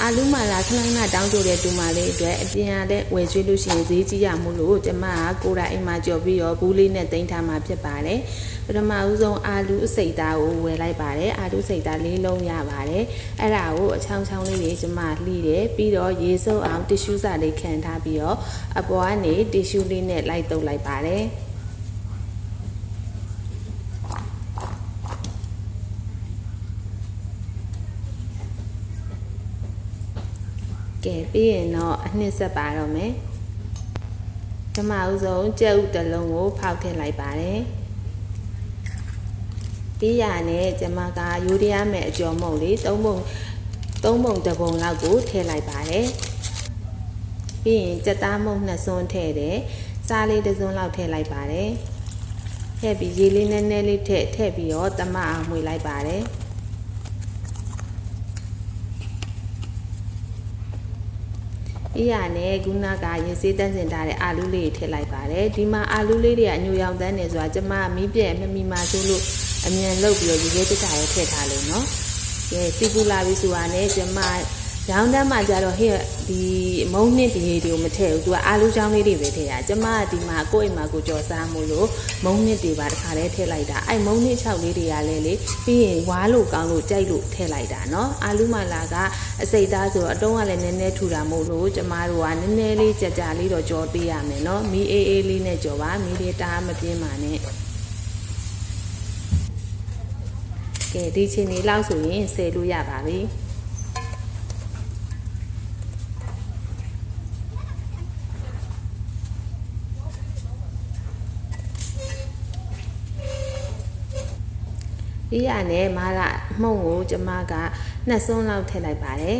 အာလူမာလာခလိုင်းနာတောင်းဆိုတဲ့တူမလေးအတွက်အပြင်ရတဲ့ဝယ်ကျွေးလို့ရှိရင်ဈေးကြီးရမှုလို့ကျမကကိုယ်တိုင်အိမ်မှာကြော်ပြီးတော့ဘူးလေးနဲ့တင်ထားမှာဖြစ်ပါတယ်ပထမဦးဆုံးအာလူအစိတ်သားကိုဝယ်လိုက်ပါတယ်အာလူစိတ်သားလေးလုံးရပါတယ်အဲ့ဒါကိုအချောင်းချောင်းလေးတွေကျမလှီးတယ်ပြီးတော့ရေစုပ်အောင်တီရှူးစာလေးခံထားပြီးတော့အပေါ်ကနေတီရှူးလေးနဲ့လိုက်တုပ်လိုက်ပါတယ်ကဲပြီးရင်တော့အနှစ်ဆက်ပါတော့မယ်ပထမဦးဆုံးကြက်ဥတစ်လုံးကိုဖောက်ထည့်လိုက်ပါတယ်ပြီးရနဲ့ကျမကရိုးရမ်းမဲ့အကျော်မုံလေး၃ပုံတစ်ပုံလောက်ကိုထည့်လိုက်ပါတယ်ပြီးရင်ကြက်သားမုံ2စွန်းထည့်တယ်စားလေး1စွန်းလောက်ထည့်လိုက်ပါတယ်ထည့်ပြီးရေလေးနည်းနည်းလေးထည့်ပြီးတော့တမအောင်မှွေလိုက်ပါတယ်依下呢，姑那家也是等阵大的阿鲁လေးထည့်လိုက်ပါတယ်ဒီမှာအာလူလေးတွေကအညိုရောင်တန်းနေဆိုတာကျမမီးပြက်မမီမာဆိုလို့အမြန်လုပ်ပြီးတော့ရေခဲတခြားရဲထည့်ထားလို့နော်ကဲစီပူလာပြီဆိုတာနဲ့ကျမရောင်းတန်းမှာကြတော့ဟဲ့ဒီမုံနှစ်တွေကိုမထည့်ဘူးသူကအာလူချောင်းလေးတွေပဲထည့်ရကျမဒီမှာကိုယ့်အိမ်မှာကိုကြော်စားမှုလို့မုံနှစ်တွေပါတစ်ခါတည်းထည့်လိုက်တာအဲ့မုံနှစ်6လေးတွေကလည်းလေပြီးရင်ဝါလို့ကောင်းလို့ကြိုက်လို့ထည့်လိုက်တာနော်အာလူမလာကအစိတ်သားဆိုတော့အတုံးကလည်းနည်းနည်းထူတာမို့လို့ကျမတို့ကနည်းနည်းလေးကြကြလေးတော့ကြော်ပေးရမယ်နော်မီးအေးအေးလေးနဲ့ကြော်ပါမီးလေးတားမပြင်းပါနဲ့ကဲဒီချိန်လေးလောက်ဆိုရင်ဆယ်လို့ရပါပြီဒီရနဲ့မာလာမှုံကိုကျမက2စွန်းလောက်ထည့်လိုက်ပါတယ်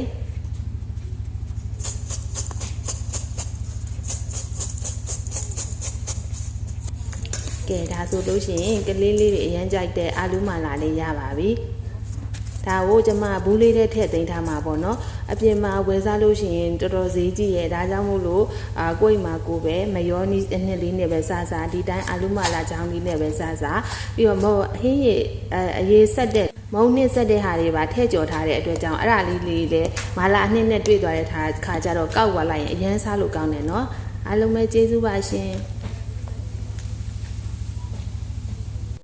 ကဲဒါဆိုလို့ရှိရင်ကလေးလေးတွေအရန်ကြိုက်တဲ့အာလူမာလာလေးရပါပြီဒါကိုကျမဘူးလေးထဲထည့်သိမ်းထားမှာပေါ့နော်အပြင်မှာဝယ်စားလို့ရှိရင်တော်တော်ဈေးကြီးရဲ့ဒါကြောင့်မို့လို့ကိုယ့်အိမ်မှာကိုပဲမယောနီးအနှစ်လေးနဲ့ပဲစားစားဒီတိုင်းအာလူမာလာချောင်းလေးနဲ့ပဲစားစားပြီးတော့မဟုတ်ဟင်းရည်အရေးဆက်တဲ့မုံနှစ်ဆက်တဲ့ဟာတွေပါထည့်ကြော်ထားတဲ့အတွက်ကြောင့်အဲ့ဒါလေးလည်းမာလာအနှစ်နဲ့တွေ့သွားတဲ့ခါကျတော့ကောက်သွားလိုက်ရင်အရန်စားလို့ကောင်းတယ်နော်အားလုံးပဲကျေးဇူးပါရှင်